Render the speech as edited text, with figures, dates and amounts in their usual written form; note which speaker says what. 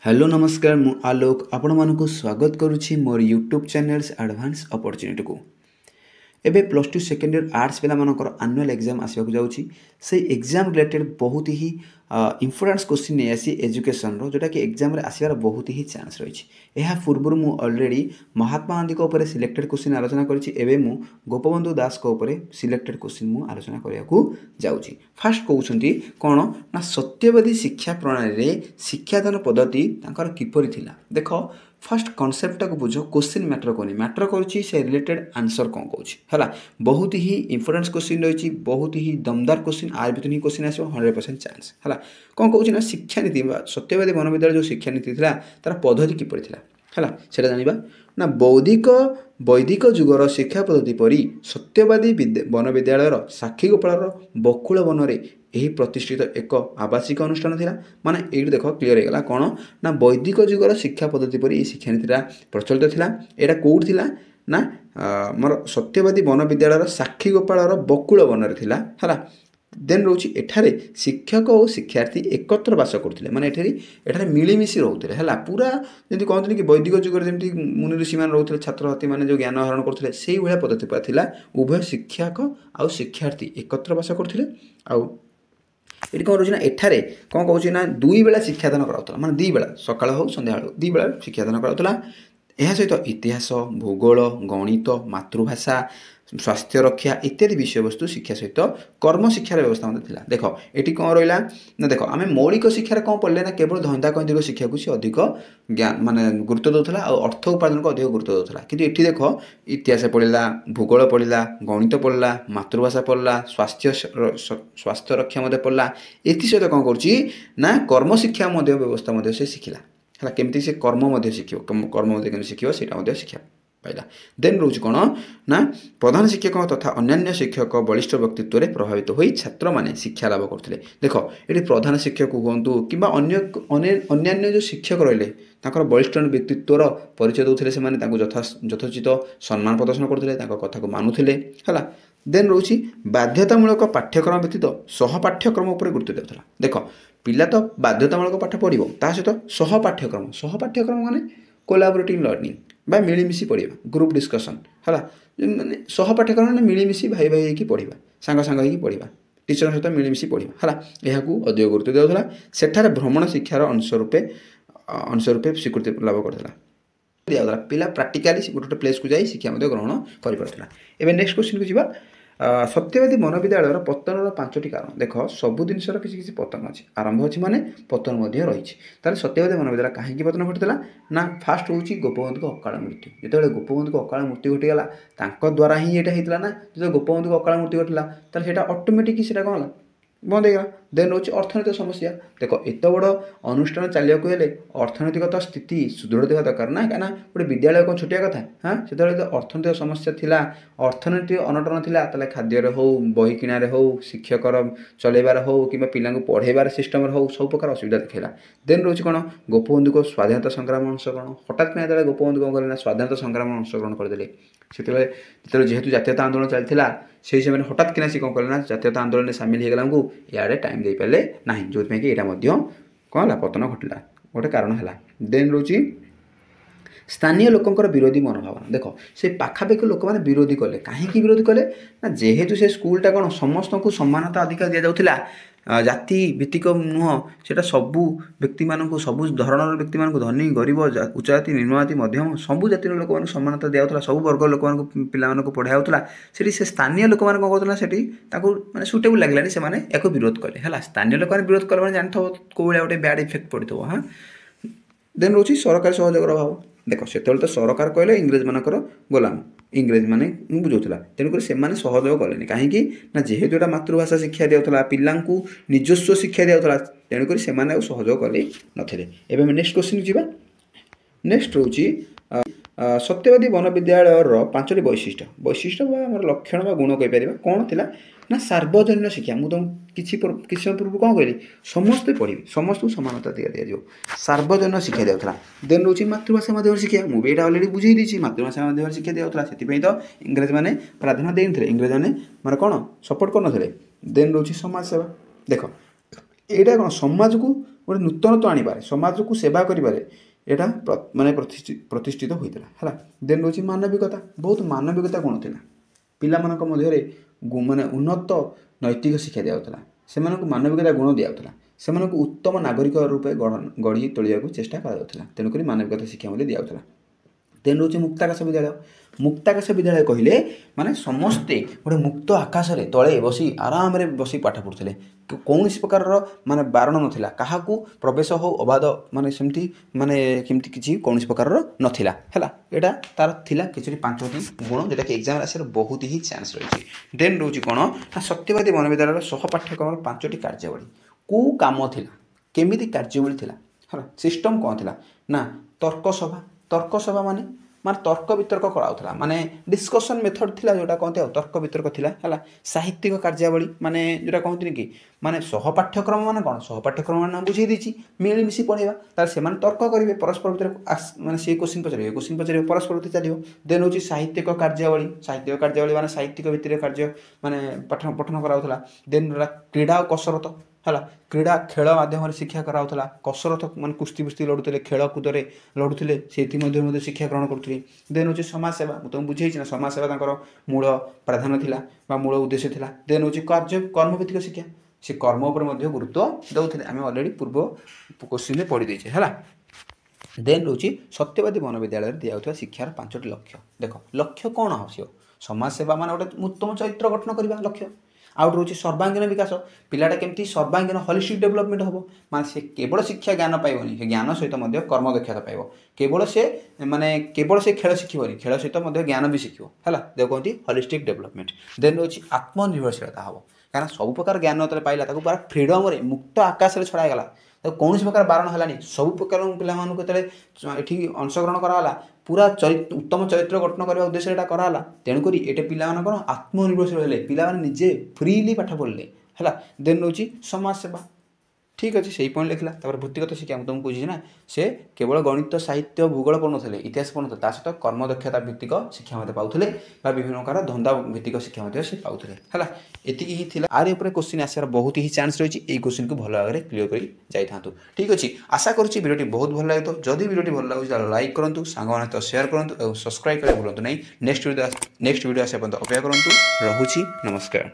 Speaker 1: Hello नमस्कार मु आलोक आपण मानक स्वागत करुच्ची मोर यूट्यूब चैनल्स एडवांस अपॉर्चुनिटी को एबे plus two second year arts पिला मानकर एनुअल एग्जाम आसवाक जाउची से एग्जाम रिलेटेड बहुत ही इंपोर्टेंट क्वेश्चन नहीं आसी एजुकेशन रो जोटा कि एग्जाम रे आसीबार बहुत ही चांस रही है पूर्व मु ऑलरेडी महात्मा गांधी को ऊपर सिलेक्टेड क्वेश्चन आलोचना करिछि एबे मु गोपबंधु दास को ऊपर सिलेक्टेड क्वेश्चन मु आलोचना करिया को जाउची फास्ट कहउछंती कोन ना सत्यवादी शिक्षा प्रणाली रे शिक्षादान पद्धति तांकर किपरि थिला देखो फास्ट कॉन्सेप्ट को बुझो क्वेश्चन मैटर कोनी मैटर करूची से रिलेटेड आंसर कौन कहूँ है बहुत ही इंपोर्टेंट क्वेश्चन रही बहुत ही दमदार क्वेश्चन आर भर ही क्वेश्चन आसो 100% चांस है कौन कहूँ ना शिक्षा नीति सत्यवादी मनोविद्यालय जो शिक्षा नीति थी तार पद्धति किपरि थिला है से जाना ना वैदिक जुगर शिक्षा पद्धति परी सत्यवादी वनविद्यालय साक्षी गोपाल बकुल वन में यही प्रतिष्ठित एक आवासिक अनुष्ठान थिला माने ये देख क्लीयर होगा कौन ना वैदिक जुगर शिक्षा पद्धति पर यह शिक्षा नीति प्रचलित थिला एटा कौट थिला ना मोर सत्यवादी वनविद्यालय साक्षी गोपाल बकुल वन में थिला है देन रोची एठारे शिक्षक और शिक्षार्थी एकत्र बास करते माने एठारे मिलीमिशी रोते है पूरा जमी कहते कि वैदिक जुगर जमी मुनि ऋषि मान रोते छात्र छात्री मैंने जो ज्ञान आहरण करते से भाया पद्धति पर थिला उभय शिक्षक आउ शिक्षार्थी एकत्र बास करते ये कौन रोचे ना एठारे कौन कहूँ ना दुई बेला शिक्षादान कराउतला माने दी बेला सकाळ हो संध्या दी बेला शिक्षादान कराउतला यह सहित इतिहास भूगोल गणित मातृभाषा स्वास्थ्य रक्षा इत्यादि विषय वस्तु शिक्षा सहित कर्म शिक्षार व्यवस्था था देख ये कौन रहा ना देख आम मौलिक शिक्षार कौन पढ़ले ना केवल धंदाकैंतिक शिक्षा को सी अधिक ज्ञान माने गुरुत्व दूसरा और अर्थ उपार्जन को अधिक गुरुत्व दूसरा कि ये देख इतिहास पढ़ला भूगोल पढ़ला गणित पढ़ला मातृभाषा पढ़ला स्वास्थ्य रक्षा पढ़ला ये सहित कौन कर कर्म शिक्षा व्यवस्था से शिखला है केमती से कर्म शिख कर्म शिखा से शिक्षा पाइला देन रोज कौन ना प्रधान शिक्षक तथा अन्य शिक्षक बलिष्ठ व्यक्तित्व में प्रभावित हो छात्र मैंने शिक्षा लाभ करते देख ये प्रधान शिक्षक कहतु कि अन्य जो शिक्षक रही बलिष्ठ व्यक्तित्वर परिचय दूसरे से यथोचित सम्मान प्रदर्शन करते कथा को मानुले है देन रोची बाध्यतामूलक पाठ्यक्रम व्यतीत सहपाठ्यक्रम उपर गुरुत्व देता देख पिला तो बाध्यतामूलक पाठ पढ़ो ता सहित सहपाठ्यक्रम माने कोलाबोरेटिव लर्निंग बा मिलीमिशी पढ़ा ग्रुप डिस्कसन है मैंने सहपाठ्यक्रम मैंने मिलीमिशी भाई भाई हो पढ़ा सांग सांग हो पढ़ा टीचर सहित मिलीमिशी पढ़ा है यहाँ अधिक गुरुत्व देता सेठारे भ्रमण शिक्षार अंश रूपे स्वीकृति लाभ करता दिया पिला प्राक्टिकाली गोटे प्लेस को जाई शिक्षा ग्रहण कर नेक्स्ट क्वेश्चन को जीवा सत्यवादी मनोविद्यालय पतन 5टी कारण देख सबू जिनसर किसी पतन अच्छे आरंभ अच्छी माने पतन रही सत्यवादी मनोविद्यालय कहीं पतन घटीला ना फास्ट हूँ गोपबंधु अकाल मृत्यु जो गोपबंधु अकाल मृत्यु घटीगला द्वारा ही ये होता ना जो गोपबंधु अकाल मृत्यु घटला ऑटोमेटिक से कौन बंद हो देन रोच अर्थनैतिक समस्या देख एत बड़ अनुष्ठान चलिया अर्थनैतिक स्थिति सुदृढ़ देवा दरकार ना क्या गोटे विद्यालय कौन छोटिया कथा हाँ से अर्थनैतिक समस्या थिला अर्थनैतिक अनटन थिला खाद्य हो बही किणारे हो शिक्षकर चलैबार हो कि पिला पढ़ेबार सिस्टम हो सब प्रकार असुविधा देखला देन रोच कौन गोपबंधु को स्वाधीनता संग्राम अंशग्रहण हठात क्या गोपबंधु कौन कले स्वाधीनता संग्राम अंशग्रहण करदे से जेहेतु जातीयता आंदोलन चलता से समय हठात कि कौन कले ना जातीयता आंदोलन में सामिल हो गला इे टाइम दे पारे ना जो यहाँ कौन है पतन घटला गोटे कारण है देन रोची स्थानीय लोकंर विरोधी मनोभावना देख से पाखापाखि लोक मैंने विरोधी कले कहीं विरोधी कले ना जेहेतु से स्कूलटा कौन समस्त को सम्मानता अधिकार दि जाऊला जाति भित्तिक नुह से सबू व्यक्ति मानक सबू धरणर व्यक्ति मानक धनी गरीब उच्च जाति निम्न जाति मध्यम सबू जातिर लोक मानक सम्मानता दिया सब वर्ग लोक पिला पढ़ाऊला से स्थानीय लोक मैंने कौन करते मैंने सुटेबल लगलानी से या विरोध कले है स्थानीय लोक विरोध कले मैंने जानते कौ भाया गोटे बैड इफेक्ट पड़ो हाँ देन रोची सरकारी सहयोग अभाव देख से तो सरकार कहले इंग्रेज मानकर गोलाम इंग्रेज माने बुझाऊला तेणुक से सहयोग कले कहीं ना जेहेतु एटा मातृभाषा शिक्षा दिया पिला निजस्व शिक्षा दिया तेणुक से सहयोग कले ना नेक्स्ट क्वेश्चन जी नेक्स्ट रोची सत्यवादी वनविद्यालय 5टी वैशिष्ट्य लक्षण गुण कहीपर कौन थी ना सार्वजनीन शिक्षा मुझे किसी समय पूर्व कौन कहली समस्ते पढ़ी समस्त समानता दि सार्वजनीन शिक्षा दिया देन रोच मातृभाषा माध्यम शिक्षा मुझे यहाँ अलरेडी बुझे दी मातृभाषा माध्यम शिक्षा दिया से तो इंग्रेज मैंने प्राधान्य देते इंग्रेज मैंने माने कौन सपोर्ट करते देन रोच समाज सेवा देख यहाँ कौन समाज को गोटे नूतनत्व आनिबारे समाज को सेवा करिबारे एटा माने प्रतिष्ठित होइतला हला। देन रोची मानविकता, बहुत मानविकता गुण थिला पिला मानक मध्यरे माने उन्नत नैतिक शिक्षा दियाउतला, सेमानक मानविकता गुण दियाउतला, सेमानक उत्तम नागरिक रूपे गढ़ी तोलिया चेष्टा करा तेणुक मानविकता शिक्षा दियाउतला। देन रोचे मुक्ताकाश विद्यालय, मुक्ताकाश विद्यालय कहले माने समस्ते गोटे मुक्त आकाश रे तले बसी आराम रे बसी पाठ पढ़ुଥିଲେ, कौन प्रकार माने बारण नथिला, काहाकू प्रवेश हो अबाध माने सेमती माने केमती किछि कौन प्रकार नथिला हैला। एटा तार थिला किछि 5टी गुण जेटा कि एग्जाम आसर बहुत ही चांस रही। देन रोची कोन ना सत्यवादी महाविद्यालय सह पाठ्यक्रम 5टी कार्यावली को काम थिला, केमिति कार्यावली थिला हैला। सिस्टम कोन थिला ना तर्क सभा माने तर्क वितर्क कराउथला, माने डिस्कशन मेथड थिला जोटा कहते तर्क वितर्क थिला हैला। साहित्यिक कार्यावली माने जोटा कहते कि माने सहपाठ्यक्रम माने कोन, सहपाठ्यक्रम माने बुझी दिछि मिली मिसी पढेबा, तार से माने तर्क करिवे परस्पर भितर माने से क्वेश्चन पचारिवे परस्पर भितर चलियो। देन होची साहित्यिक कार्यावली माने साहित्यिक भितर कार्य माने पठन कराउथला। देन क्रीड़ा और कसरत हैला, क्रीड़ा खेल माध्यम शिक्षा कराउथला, कसरत माने कुस्ती बुस्ती लड़ुले खेल कूदे लड़ुले से शिक्षा ग्रहण करुले। देन होची समाज सेवा, तुम बुझे ना समाज सेवा तांकर मूल प्राधान्य थिला बा मूल उद्देश्य थिला। देन होची कर्मभित्तिक शिक्षा, से कर्म उपर मध्य गुरुत्व दउथिले, आमे ऑलरेडी पूर्व क्वेश्चन में पढ़ी देछे हैला। देन रोची सत्यवादी महाविद्यालय दियाउथवा शिक्षार 5टी लक्ष्य। देखो लक्ष्य कौन आवश्यक, समाज सेवा माने गोटे उत्तम चरित्र गठन करबा लक्ष्य। आउट रोची सर्वांगीन विकास, पिलाटा केमती सर्वांगीन होलिस्टिक डेवलपमेंट हम माने से केवल शिक्षा ज्ञान पाइबनी, से ज्ञान सहित मध्य कर्म दक्षता पाइब, केवल से खेल शिखिबनी, खेल सहित मध्य ज्ञान भी शिखिबो हैला। देखो कहती होलिस्टिक डेवलपमेंट। देन रोची आत्मनिर्भरशीलता हम, कारण सब प्रकार ज्ञान जब पाइला ताको पूरा फ्रीडम रे मुक्त आकाश रे छड़ागला, तो कौन प्रकार बारण है सब प्रकार पिला अंशग्रहण कराला, पूरा उत्तम चरित्र गठन करने उद्देश्य एटा कराला। तेणुक ये पिला आत्मनिर्भरशील हेले, पिला निजे फ्रीली पाठ पढ़ले है। देन रोची समाज सेवा, ठीक अच्छे से पॉइंट लिखला। वृत्तिगत शिक्षा तुमको बुझी ना, से केवल गणित साहित्य भूगोल पढ़ुले, इतिहास पढ़ुले, सहित कर्म दक्षता भित्तिक शिक्षा पाउले, विभिन्न प्रकार धंदा भित्तिक शिक्षा से पाउले है। एतिकी ही थिला। आरे ऊपर क्वेश्चन आसार बहुत ही चांस रही है, क्वेश्चन को भल भाव में क्लियर कर जाइथांतु। ठीक अच्छे, आशा करुच्ची वीडियो बहुत भल लगे। जदि वीडियो भल लगे लाइक करूँ, सांग तो शेयर करूँ और सब्सक्राइब करें भूलु नहीं। नेक्स्ट वीडियो आसा पर्यंत अपेक्षा करूँ। रहुछि, नमस्कार।